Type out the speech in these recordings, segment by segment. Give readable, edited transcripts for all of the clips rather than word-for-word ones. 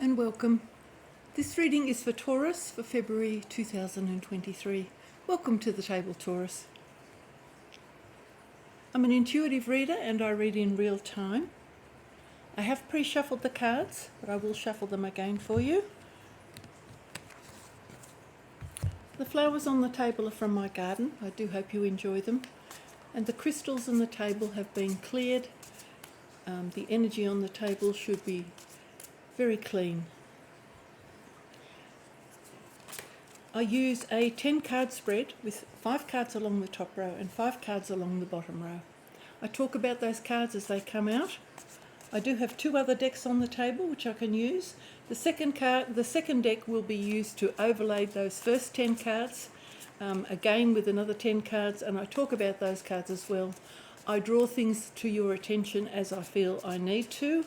and welcome. This reading is for Taurus for February 2023. Welcome to the table, Taurus. I'm an intuitive reader and I read in real time. I have pre-shuffled the cards, but I will shuffle them again for you. The flowers on the table are from my garden. I do hope you enjoy them. And the crystals on the table have been cleared. The energy on the table should be very clean. I use a 10 card spread with 5 cards along the top row and 5 cards along the bottom row. I talk about those cards as they come out. I do have 2 other decks on the table which I can use. The second deck will be used to overlay those first 10 cards, again with another 10 cards, and I talk about those cards as well. I draw things to your attention as I feel I need to,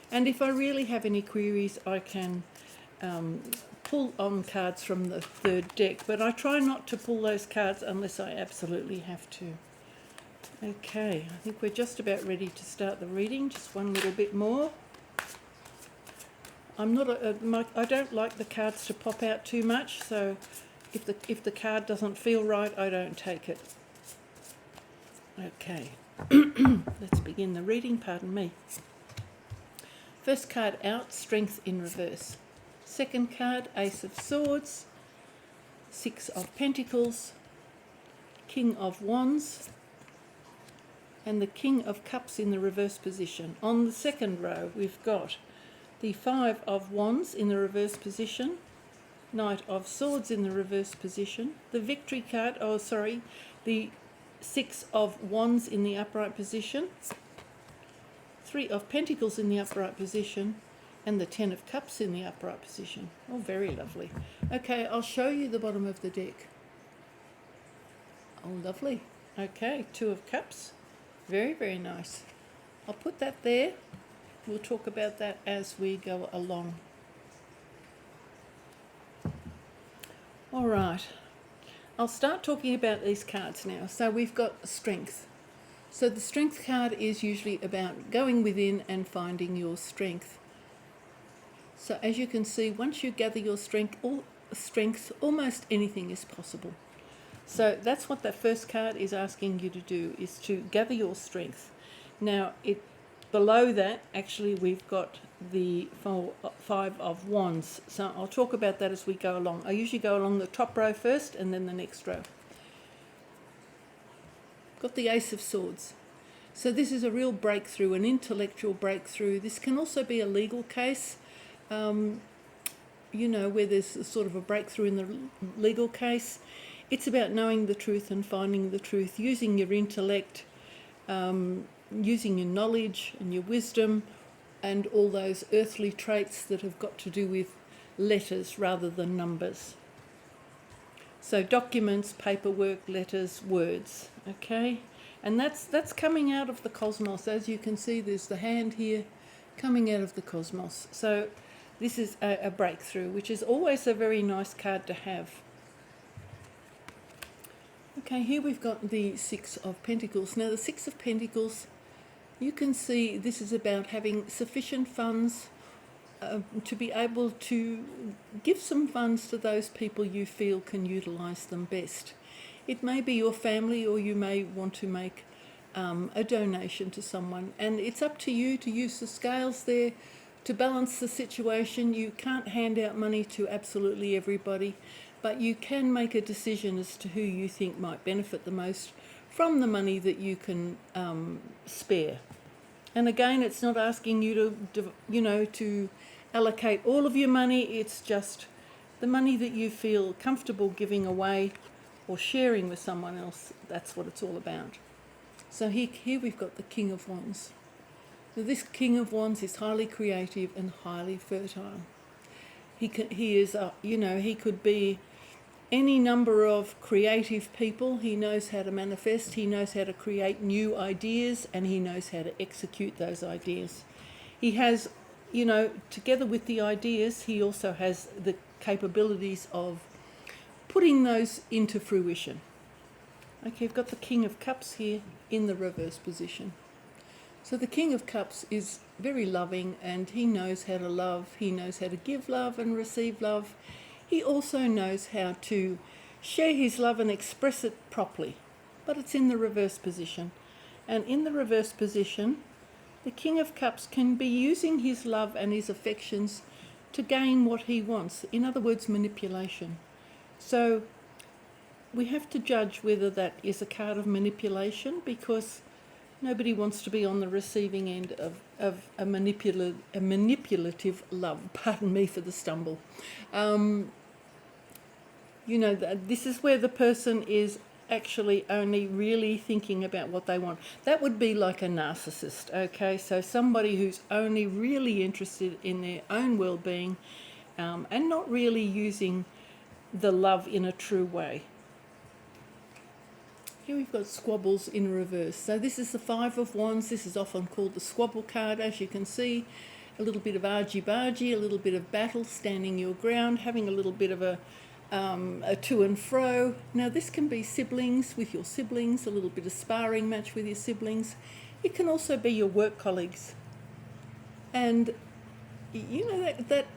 and if I really have any queries I can pull on cards from the third deck, but I try not to pull those cards unless I absolutely have to. Okay, I think we're just about ready to start the reading, just one little bit more. I don't like the cards to pop out too much, so if the card doesn't feel right, I don't take it. Okay, let's begin the reading, pardon me. First card out, Strength in reverse. Second card, Ace of Swords, 6 of Pentacles, King of Wands, and the King of Cups in the reverse position. On the second row, we've got the 5 of Wands in the reverse position, Knight of Swords in the reverse position, the Victory card, the 6 of Wands in the upright position, 3 of Pentacles in the upright position, and the 10 of Cups in the upright position. Oh, very lovely. Okay, I'll show you the bottom of the deck. Oh, lovely. Okay, 2 of Cups. Very, very nice. I'll put that there. We'll talk about that as we go along. All right. I'll start talking about these cards now. So we've got Strength. So the Strength card is usually about going within and finding your strength. So as you can see, once you gather your strength, almost anything is possible. So that's what that first card is asking you to do, is to gather your strength. Now, below that, actually, we've got the 5 of Wands. So I'll talk about that as we go along. I usually go along the top row first and then the next row. Got the Ace of Swords. So this is a real breakthrough, an intellectual breakthrough. This can also be a legal case, where there's sort of a breakthrough in the legal case. It's about knowing the truth and finding the truth, using your intellect, using your knowledge and your wisdom and all those earthly traits that have got to do with letters rather than numbers. So documents, paperwork, letters, words, okay? And that's coming out of the cosmos. As you can see, there's the hand here coming out of the cosmos. So this is a breakthrough, which is always a very nice card to have. Okay, here we've got the 6 of Pentacles. Now the 6 of Pentacles, you can see this is about having sufficient funds to be able to give some funds to those people you feel can utilise them best. It may be your family, or you may want to make a donation to someone, and it's up to you to use the scales there to balance the situation. You can't hand out money to absolutely everybody, but you can make a decision as to who you think might benefit the most from the money that you can spare. And again, it's not asking you to allocate all of your money. It's just the money that you feel comfortable giving away or sharing with someone else. That's what it's all about. So here we've got the King of Wands. So this King of Wands is highly creative and highly fertile. He could be any number of creative people. He knows how to manifest, he knows how to create new ideas, and he knows how to execute those ideas. He has, together with the ideas, he also has the capabilities of putting those into fruition. Okay, we've got the King of Cups here in the reverse position. So the King of Cups is very loving, and he knows how to love. He knows how to give love and receive love. He also knows how to share his love and express it properly, but it's in the reverse position. And in the reverse position, the King of Cups can be using his love and his affections to gain what he wants. In other words, manipulation. So we have to judge whether that is a card of manipulation, because nobody wants to be on the receiving end of a manipulative love. Pardon me for the stumble. You know, this is where the person is actually only really thinking about what they want. That would be like a narcissist, okay? So somebody who's only really interested in their own well-being, and not really using the love in a true way. Here we've got squabbles in reverse. So this is the Five of Wands. This is often called the squabble card. As you can see, a little bit of argy-bargy, a little bit of battle, standing your ground, having a little bit of a to and fro. Now this can be siblings, with your siblings, a little bit of sparring match with your siblings. It can also be your work colleagues. And you know that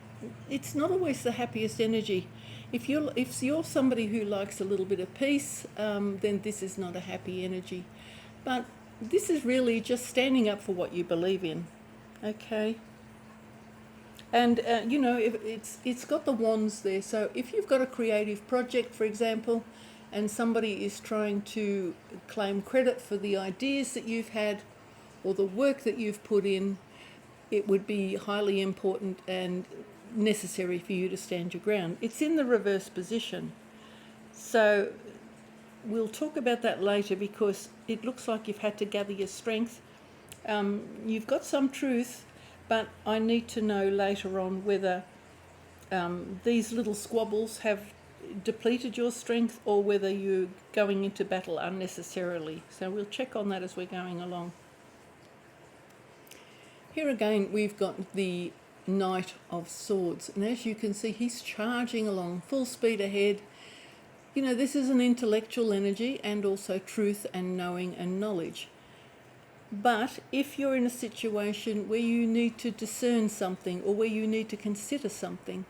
it's not always the happiest energy. If you're somebody who likes a little bit of peace, then this is not a happy energy. But this is really just standing up for what you believe in, okay? And you know, if it's got the wands there. So if you've got a creative project, for example, and somebody is trying to claim credit for the ideas that you've had or the work that you've put in, it would be highly important and necessary for you to stand your ground. It's in the reverse position. So we'll talk about that later, because it looks like you've had to gather your strength. You've got some truth, but I need to know later on whether these little squabbles have depleted your strength or whether you're going into battle unnecessarily. So we'll check on that as we're going along. Here again, we've got the Knight of Swords. And as you can see, he's charging along full speed ahead. You know, this is an intellectual energy and also truth and knowing and knowledge. But if you're in a situation where you need to discern something or where you need to consider something,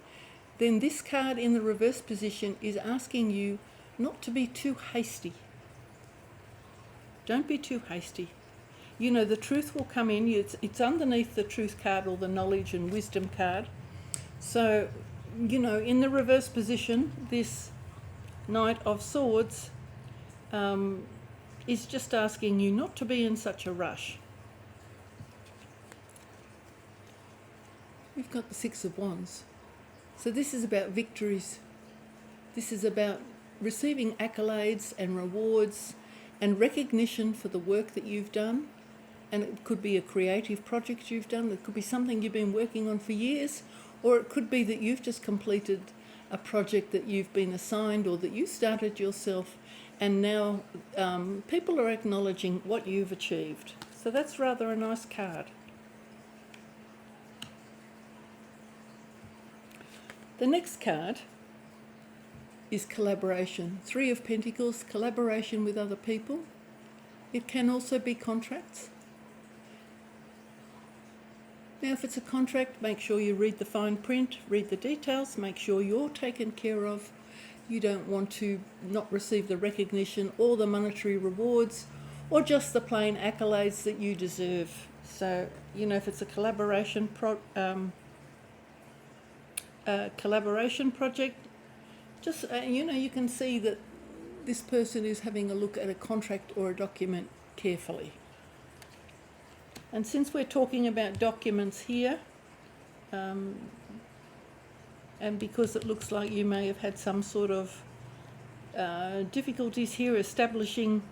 then this card in the reverse position is asking you not to be too hasty. Don't be too hasty. You know, the truth will come in. It's underneath the truth card or the knowledge and wisdom card. So, you know, in the reverse position, this Knight of Swords is just asking you not to be in such a rush. We've got the Six of Wands. So this is about victories. This is about receiving accolades and rewards and recognition for the work that you've done. And it could be a creative project you've done. It could be something you've been working on for years. Or it could be that you've just completed a project that you've been assigned or that you started yourself, and now people are acknowledging what you've achieved. So that's rather a nice card. The next card is collaboration. Three of Pentacles, collaboration with other people. It can also be contracts. Now, if it's a contract, make sure you read the fine print, read the details, make sure you're taken care of. You don't want to not receive the recognition or the monetary rewards or just the plain accolades that you deserve. So, you know, if it's a collaboration project, just, you know, you can see that this person is having a look at a contract or a document carefully. And since we're talking about documents here, and because it looks like you may have had some sort of difficulties here establishing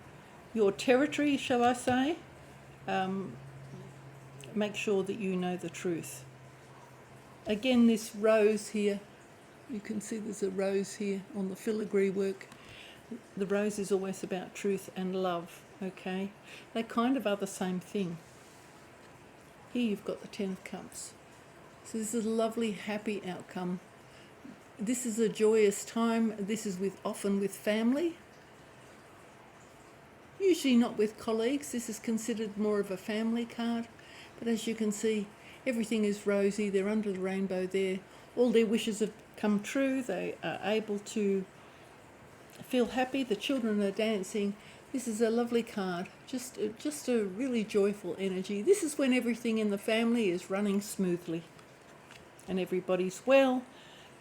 your territory, shall I say, make sure that you know the truth. Again, this rose here, you can see there's a rose here on the filigree work. The rose is always about truth and love, okay? They kind of are the same thing. Here you've got the Ten of Cups. So this is a lovely, happy outcome. This is a joyous time. This is often with family. Usually not with colleagues. This is considered more of a family card. But as you can see, everything is rosy. They're under the rainbow there. All their wishes have come true. They are able to feel happy. The children are dancing. This is a lovely card. Just a really joyful energy. This is when everything in the family is running smoothly and everybody's well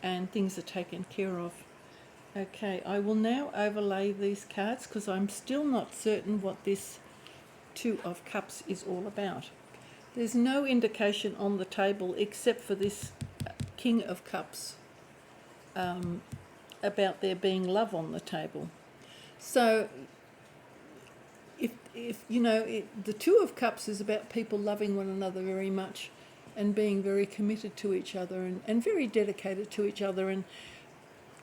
and things are taken care of. Okay, I will now overlay these cards because I'm still not certain what this Two of Cups is all about. There's no indication on the table except for this King of Cups about there being love on the table. So if you know, the Two of Cups is about people loving one another very much and being very committed to each other and very dedicated to each other and,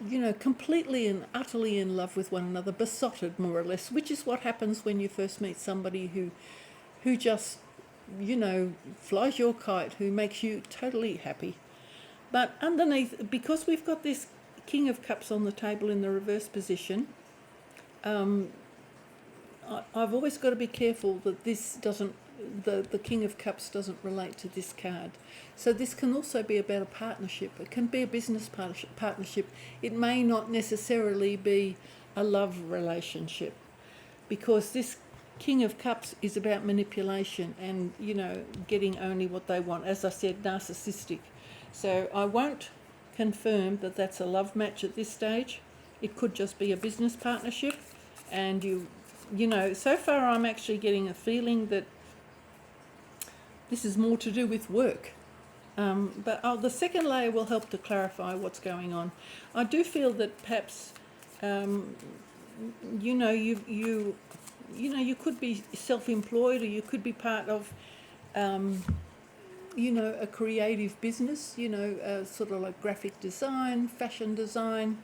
you know, completely and utterly in love with one another, besotted more or less, which is what happens when you first meet somebody who just, you know, flies your kite, who makes you totally happy. But underneath, because we've got this King of Cups on the table in the reverse position, I've always got to be careful that this doesn't, the King of Cups doesn't relate to this card. So this can also be about a partnership. It can be a business partnership. It may not necessarily be a love relationship, because this King of Cups is about manipulation and, you know, getting only what they want. As I said, narcissistic. So I won't confirm that that's a love match at this stage. It could just be a business partnership. And you know, so far I'm actually getting a feeling that this is more to do with work. But the second layer will help to clarify what's going on. I do feel that perhaps, you know, you could be self-employed, or you could be part of, you know, a creative business, you know, sort of like graphic design, fashion design,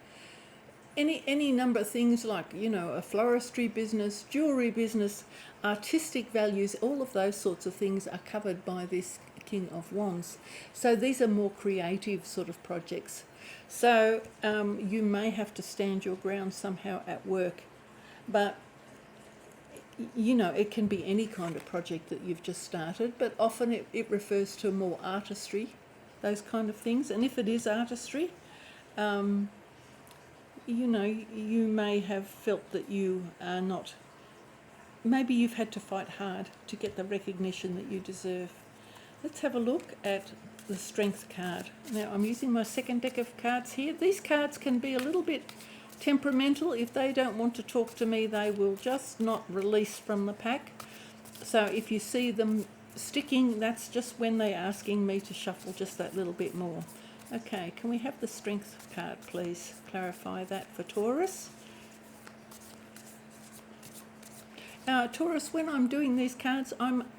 any number of things, like, you know, a floristry business, jewellery business, artistic values, all of those sorts of things are covered by this King of Wands. So these are more creative sort of projects. So you may have to stand your ground somehow at work. But, you know, it can be any kind of project that you've just started, but often it refers to more artistry, those kind of things. And if it is artistry, you know, you may have felt that you are not, maybe you've had to fight hard to get the recognition that you deserve. Let's have a look at the Strength card. Now, I'm using my second deck of cards here. These cards can be a little bit temperamental. If they don't want to talk to me, they will just not release from the pack. So if you see them sticking, that's just when they're asking me to shuffle just that little bit more. Okay, can we have the Strength card, please? Clarify that for Taurus. Taurus, when I'm doing these cards,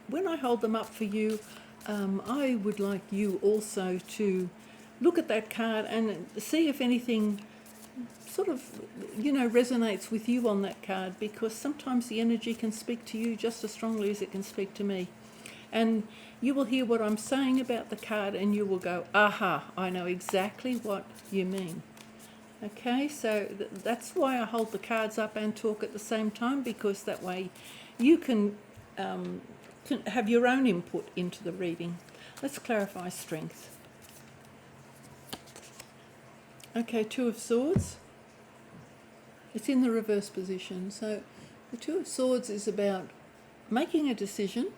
when I hold them up for you, I would like you also to look at that card and see if anything sort of, you know, resonates with you on that card, because sometimes the energy can speak to you just as strongly as it can speak to me. And you will hear what I'm saying about the card and you will go, aha, I know exactly what you mean. Okay, so that's why I hold the cards up and talk at the same time, because that way you can have your own input into the reading. Let's clarify Strength. Okay, Two of Swords. It's in the reverse position. So the Two of Swords is about making a decision.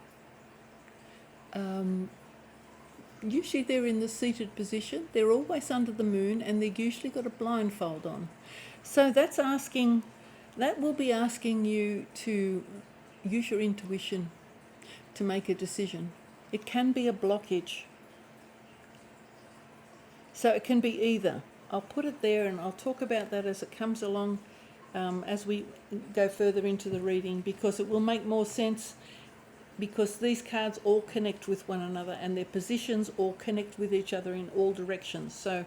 Usually they're in the seated position. They're always under the moon, and they've usually got a blindfold on. So that will be asking you to use your intuition to make a decision. It can be a blockage. So it can be either. I'll put it there and I'll talk about that as it comes along, as we go further into the reading, because it will make more sense, because these cards all connect with one another and their positions all connect with each other in all directions. So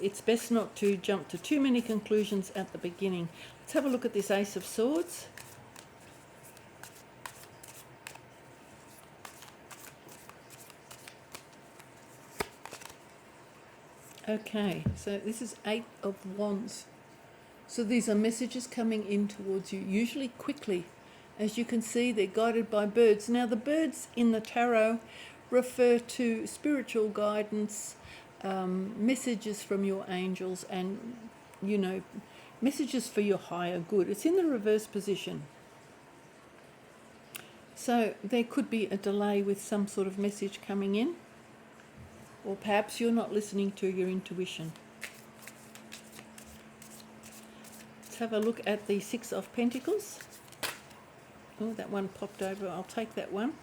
it's best not to jump to too many conclusions at the beginning. Let's have a look at this Ace of Swords. Okay, so this is Eight of Wands. So these are messages coming in towards you, usually quickly. As you can see, they're guided by birds. Now, the birds in the tarot refer to spiritual guidance, messages from your angels, and, you know, messages for your higher good. It's in the reverse position. So there could be a delay with some sort of message coming in, or perhaps you're not listening to your intuition. Let's have a look at the Six of Pentacles. Oh, that one popped over. I'll take that one.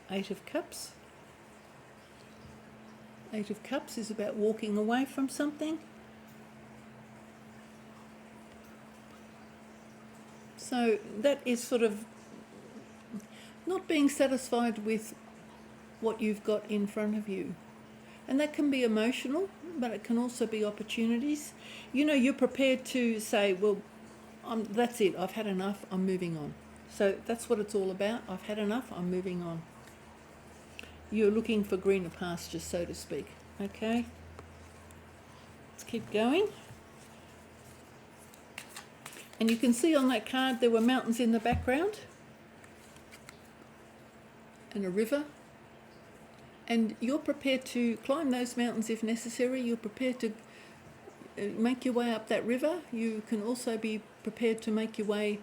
Eight of Cups. Eight of Cups is about walking away from something. So that is sort of not being satisfied with what you've got in front of you. And that can be emotional, but it can also be opportunities. You know, you're prepared to say, well, that's it, I've had enough, I'm moving on. So that's what it's all about. I've had enough, I'm moving on. You're looking for greener pastures, so to speak. Okay? Let's keep going. And you can see on that card there were mountains in the background and a river. And you're prepared to climb those mountains if necessary. You're prepared to make your way up that river. You can also be prepared to make your way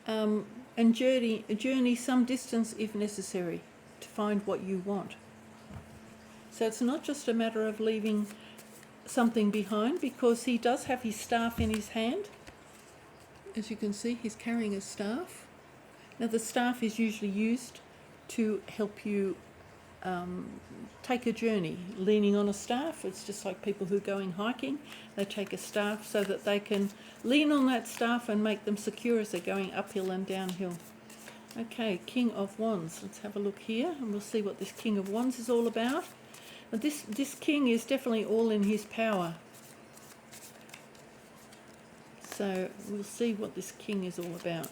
and journey some distance if necessary to find what you want. So it's not just a matter of leaving something behind, because he does have his staff in his hand. As you can see, he's carrying a staff. Now the staff is usually used to help you take a journey. Leaning on a staff, it's just like people who are going hiking. They take a staff so that they can lean on that staff and make them secure as they're going uphill and downhill. Okay, King of Wands. Let's have a look here and we'll see what this King of Wands is all about. But this king is definitely all in his power. So we'll see what this king is all about.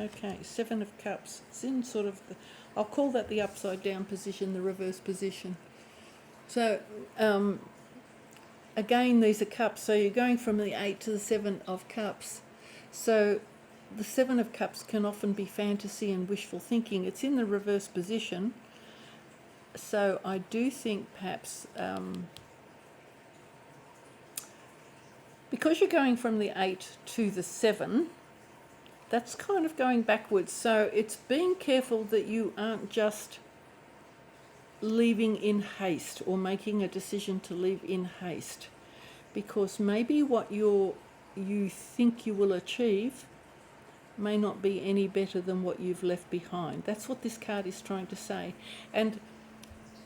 Okay, Seven of Cups. It's in sort of the, I'll call that the upside down position, the reverse position. So again, these are cups. So you're going from the 8 to the 7 of Cups. So the 7 of Cups can often be fantasy and wishful thinking. It's in the reverse position. So I do think perhaps because you're going from the 8 to the 7, that's kind of going backwards. So it's being careful that you aren't just leaving in haste or making a decision to leave in haste, because maybe what you think you will achieve may not be any better than what you've left behind. That's what this card is trying to say. And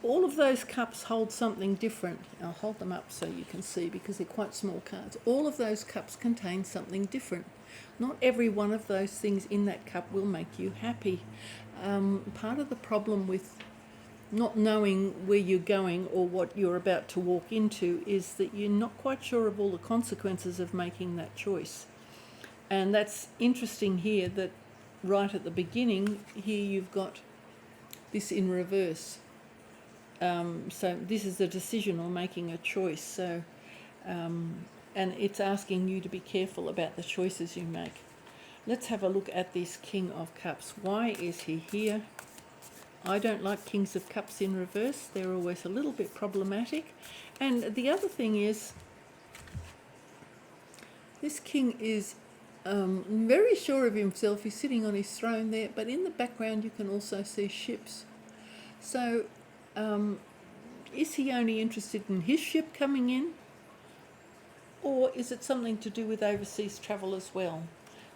all of those cups hold something different. I'll hold them up so you can see, because they're quite small cards. All of those cups contain something different. Not every one of those things in that cup will make you happy. Part of the problem with not knowing where you're going or what you're about to walk into is that you're not quite sure of all the consequences of making that choice. And that's interesting here, that right at the beginning here you've got this in reverse. So this is a decision or making a choice. So, and it's asking you to be careful about the choices you make. Let's have a look at this King of Cups. Why is he here? I don't like Kings of Cups in reverse. They're always a little bit problematic. And the other thing is, this king is very sure of himself. He's sitting on his throne there, but in the background you can also see ships. So is he only interested in his ship coming in, or is it something to do with overseas travel as well?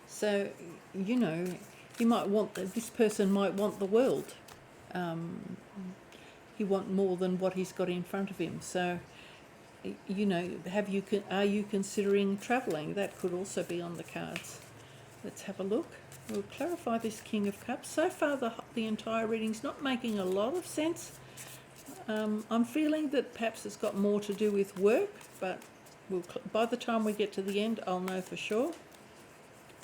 So, you know, he might want, this person might want the world. He wants more than what he's got in front of him. So, you know, are you considering travelling? That could also be on the cards. Let's have a look. We'll clarify this King of Cups. So far, the entire reading's not making a lot of sense. I'm feeling that perhaps it's got more to do with work, but by the time we get to the end, I'll know for sure.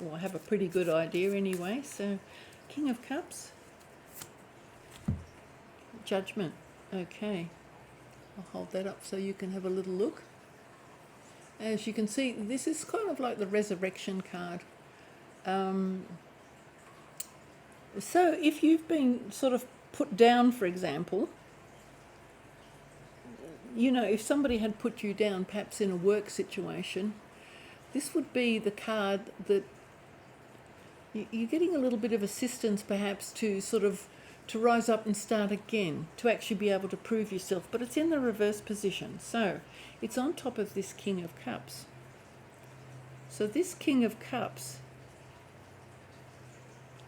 Well, I have a pretty good idea anyway. So, King of Cups. Judgment. Okay. I'll hold that up so you can have a little look. As you can see, this is kind of like the resurrection card. So if you've been sort of put down, for example, you know, if somebody had put you down, perhaps in a work situation, this would be the card that you're getting a little bit of assistance, perhaps, to sort of to rise up and start again, to actually be able to prove yourself. But it's in the reverse position, so it's on top of this King of Cups. So this King of Cups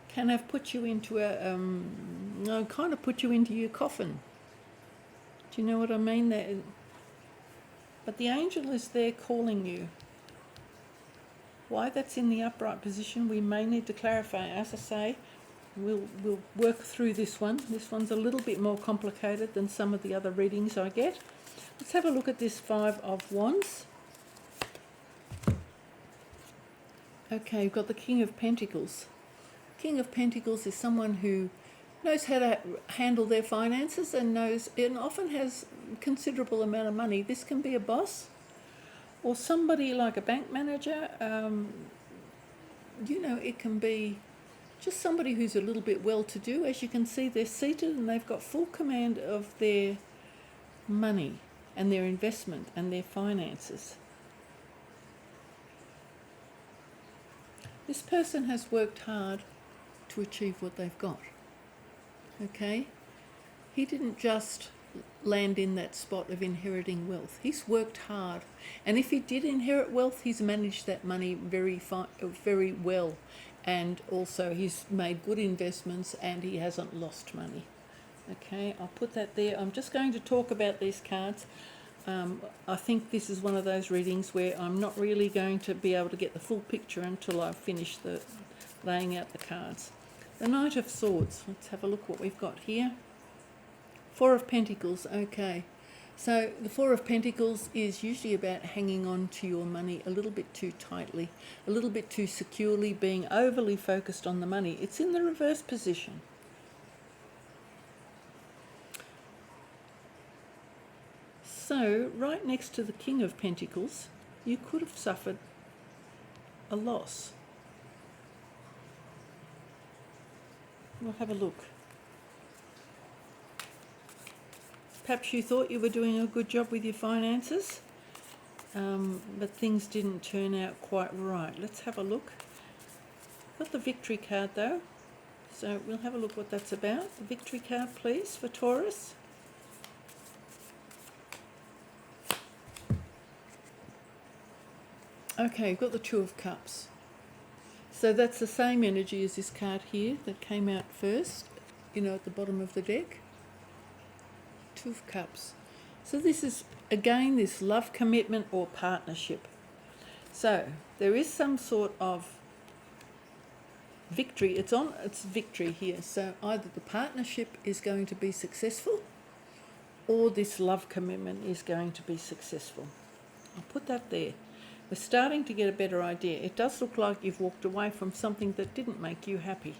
can have put you into a kind of put you into your coffin. Do you know what I mean? But the angel is there calling you. Why that's in the upright position, we may need to clarify. As I say, we'll work through this one. This one's a little bit more complicated than some of the other readings I get. Let's have a look at this Five of Wands. Okay, we've got the King of Pentacles. King of Pentacles is someone who knows how to handle their finances and often has considerable amount of money. This can be a boss or somebody like a bank manager. You know, it can be just somebody who's a little bit well-to-do. As you can see, they're seated and they've got full command of their money and their investment and their finances. This person has worked hard to achieve what they've got. Okay? He didn't just land in that spot of inheriting wealth. He's worked hard. And if he did inherit wealth, he's managed that money very well. And also he's made good investments and he hasn't lost money. Okay, I'll put that there. I'm just going to talk about these cards. I think this is one of those readings where I'm not really going to be able to get the full picture until I finish laying out the cards. The Knight of Swords. Let's have a look what we've got here. Four of Pentacles. Okay. So the Four of Pentacles is usually about hanging on to your money a little bit too tightly, a little bit too securely, being overly focused on the money. It's in the reverse position. So right next to the King of Pentacles, you could have suffered a loss. We'll have a look. Perhaps you thought you were doing a good job with your finances, but things didn't turn out quite right. Let's have a look. Got the Victory card though, so we'll have a look what that's about. The Victory card, please, for Taurus. Okay, we've got the Two of Cups. So that's the same energy as this card here that came out first, you know, at the bottom of the deck. Two of Cups. So this is, again, this love, commitment or partnership. So there is some sort of victory. It's victory here. So either the partnership is going to be successful or this love commitment is going to be successful. I'll put that there. We're starting to get a better idea. It does look like you've walked away from something that didn't make you happy.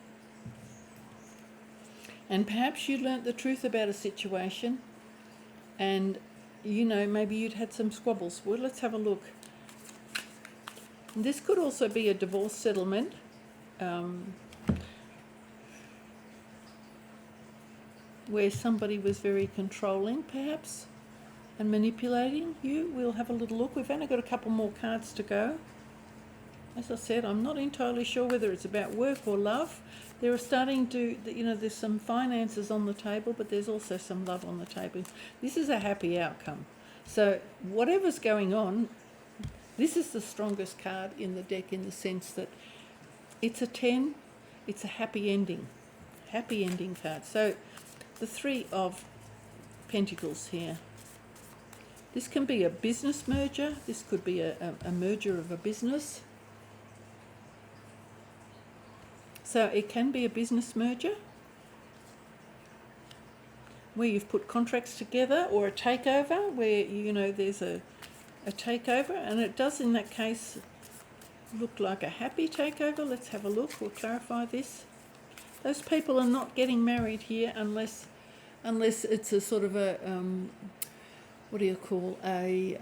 And perhaps you learnt the truth about a situation and, you know, maybe you'd had some squabbles. Well, let's have a look. This could also be a divorce settlement. Where somebody was very controlling, perhaps, and manipulating you. We'll have a little look. We've only got a couple more cards to go. As I said, I'm not entirely sure whether it's about work or love. There are starting to, you know, there's some finances on the table, but there's also some love on the table. This is a happy outcome. So whatever's going on, this is the strongest card in the deck in the sense that it's a 10, it's a happy ending card. So the Three of Pentacles here. This can be a business merger. This could be a merger of a business. So it can be a business merger where you've put contracts together, or a takeover where, you know, there's a takeover, and it does in that case look like a happy takeover. Let's have a look. We'll clarify this. Those people are not getting married here unless it's a sort of a what do you call a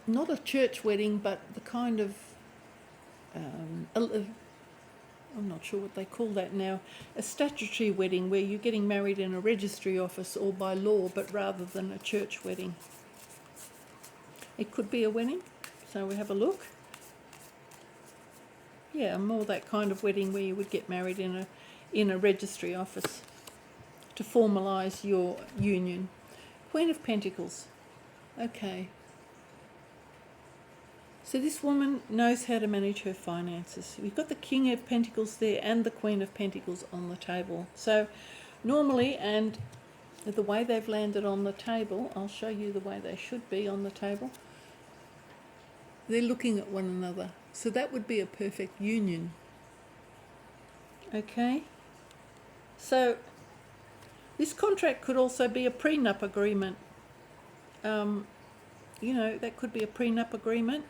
not a church wedding, but the kind of I'm not sure what they call that now, a statutory wedding where you're getting married in a registry office or by law, but rather than a church wedding. It could be a wedding, so we have a look. Yeah, more that kind of wedding where you would get married in a registry office to formalise your union. Queen of Pentacles. Okay. So this woman knows how to manage her finances. We've got the King of Pentacles there and the Queen of Pentacles on the table. So normally, and the way they've landed on the table, I'll show you the way they should be on the table. They're looking at one another. So that would be a perfect union. Okay. So this contract could also be a prenup agreement. You know, that could be a prenup agreement.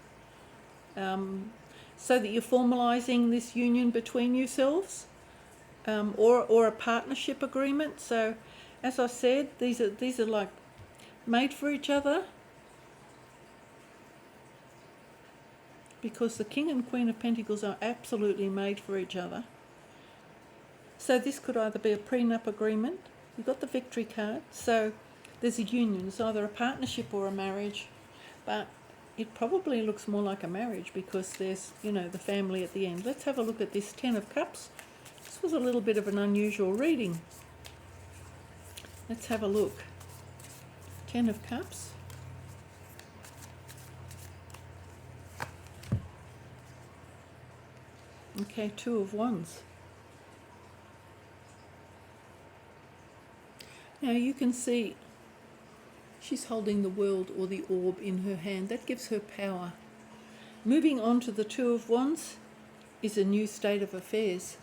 So that you're formalising this union between yourselves, or a partnership agreement. So, as I said, these are like made for each other, because the King and Queen of Pentacles are absolutely made for each other. So this could either be a prenup agreement. You've got the Victory card, so there's a union. It's either a partnership or a marriage, but it probably looks more like a marriage because there's, you know, the family at the end. Let's have a look at this Ten of Cups. This was a little bit of an unusual reading. Let's have a look. Ten of Cups. Okay, Two of Wands. Now you can see she's holding the world or the orb in her hand. That gives her power. Moving on to the Two of Wands is a new state of affairs.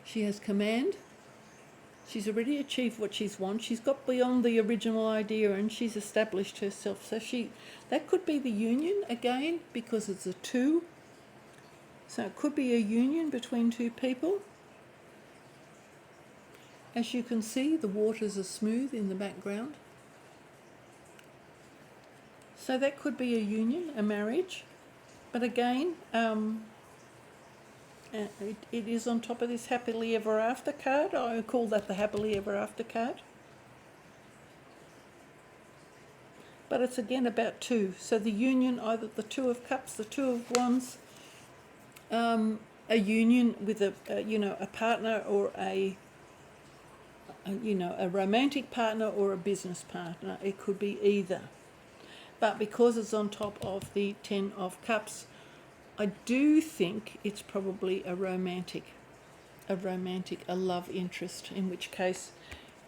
She has command. She's already achieved what she's wanted. She's got beyond the original idea and she's established herself. So that could be the union again because it's a two. So it could be a union between two people. As you can see, the waters are smooth in the background. So that could be a union, a marriage. But again, it is on top of this happily ever after card. I call that the happily ever after card. But it's again about two. So the union, either the Two of Cups, the Two of Wands, a union with a partner or a romantic partner or a business partner. It could be either. But because it's on top of the Ten of Cups, I do think it's probably a romantic, a love interest, in which case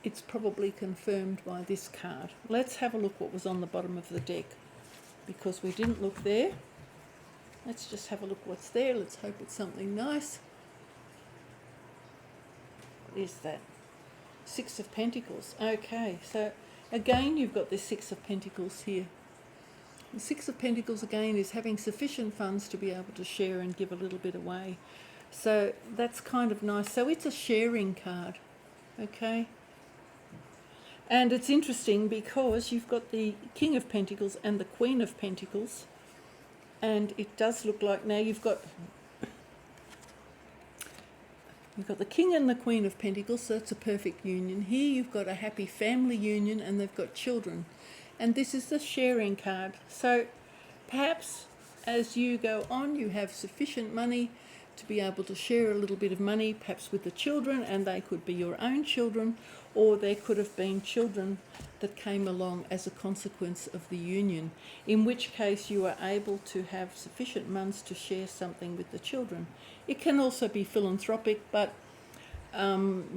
it's probably confirmed by this card. Let's have a look what was on the bottom of the deck, because we didn't look there. Let's just have a look what's there. Let's hope it's something nice. What is that? Six of Pentacles. Okay, so again you've got this Six of Pentacles here. The Six of Pentacles again is having sufficient funds to be able to share and give a little bit away. So that's kind of nice. So it's a sharing card, okay? And it's interesting because you've got the King of Pentacles and the Queen of Pentacles. And it does look like now you've got the King and the Queen of Pentacles, so it's a perfect union. Here you've got a happy family union and they've got children. And this is the sharing card. So perhaps as you go on, you have sufficient money to be able to share a little bit of money, perhaps with the children, and they could be your own children, or there could have been children that came along as a consequence of the union, in which case you are able to have sufficient funds to share something with the children. It can also be philanthropic, but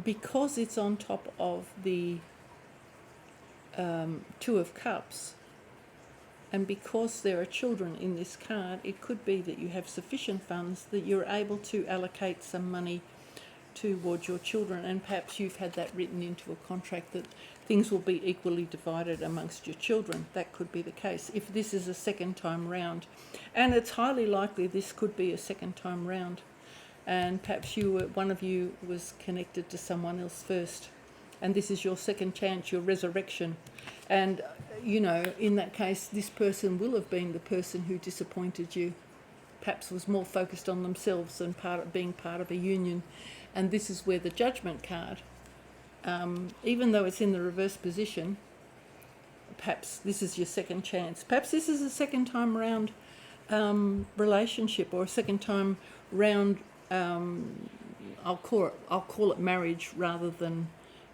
because it's on top of the Two of Cups, and because there are children in this card, it could be that you have sufficient funds that you're able to allocate some money towards your children, and perhaps you've had that written into a contract that things will be equally divided amongst your children. That could be the case if this is a second time round, and it's highly likely this could be a second time round, and perhaps one of you was connected to someone else first, and this is your second chance, your resurrection. And in that case, this person will have been the person who disappointed you. perhaps was more focused on themselves than being part of a union. And this is where the Judgment card, even though it's in the reverse position, perhaps this is your second chance. Perhaps this is a second time round relationship, or a second time round, I'll call it marriage rather than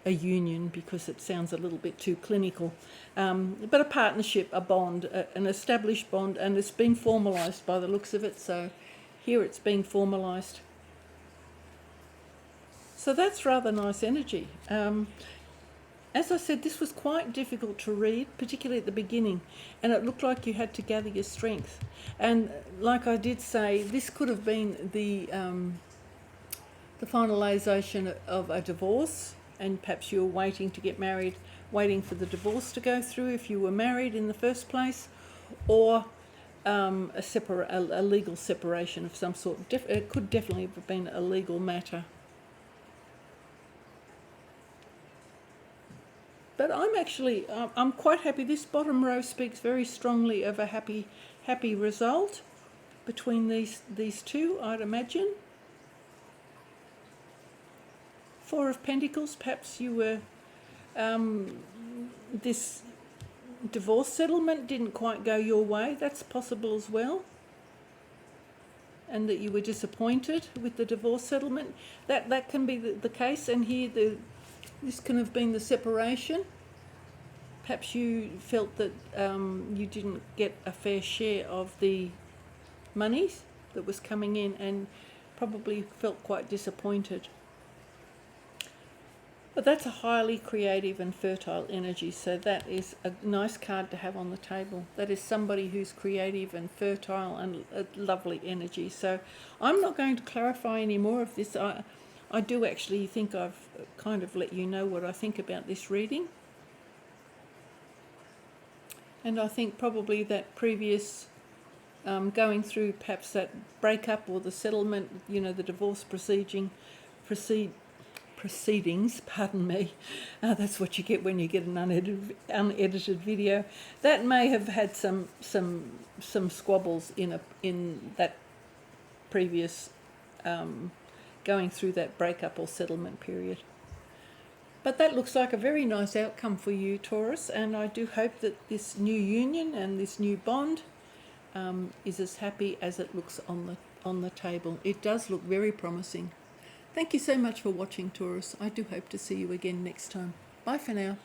a union, because it sounds a little bit too clinical. But a partnership, a bond, an established bond, and it's been formalised by the looks of it. So here it's being formalised. So that's rather nice energy. As I said, this was quite difficult to read, particularly at the beginning, and it looked like you had to gather your strength. And like I did say, this could have been the finalisation of a divorce, and perhaps you were waiting to get married, waiting for the divorce to go through if you were married in the first place, or a legal separation of some sort. It could definitely have been a legal matter. But I'm quite happy. This bottom row speaks very strongly of a happy result between these two, I'd imagine. Four of Pentacles, perhaps you were, this divorce settlement didn't quite go your way. That's possible as well. And that you were disappointed with the divorce settlement. That can be the case. And here this can have been the separation. Perhaps you felt that you didn't get a fair share of the money that was coming in, and probably felt quite disappointed. But that's a highly creative and fertile energy, so that is a nice card to have on the table. That is somebody who's creative and fertile and a lovely energy. So I'm not going to clarify any more of this. I do actually think I've kind of let you know what I think about this reading. And I think probably that previous going through perhaps that breakup or the settlement, the divorce proceedings, pardon me, that's what you get when you get an unedited video. That may have had some squabbles in that previous going through that breakup or settlement period. But that looks like a very nice outcome for you, Taurus, and I do hope that this new union and this new bond is as happy as it looks on the table. It does look very promising. Thank you so much for watching, Taurus. I do hope to see you again next time. Bye for now.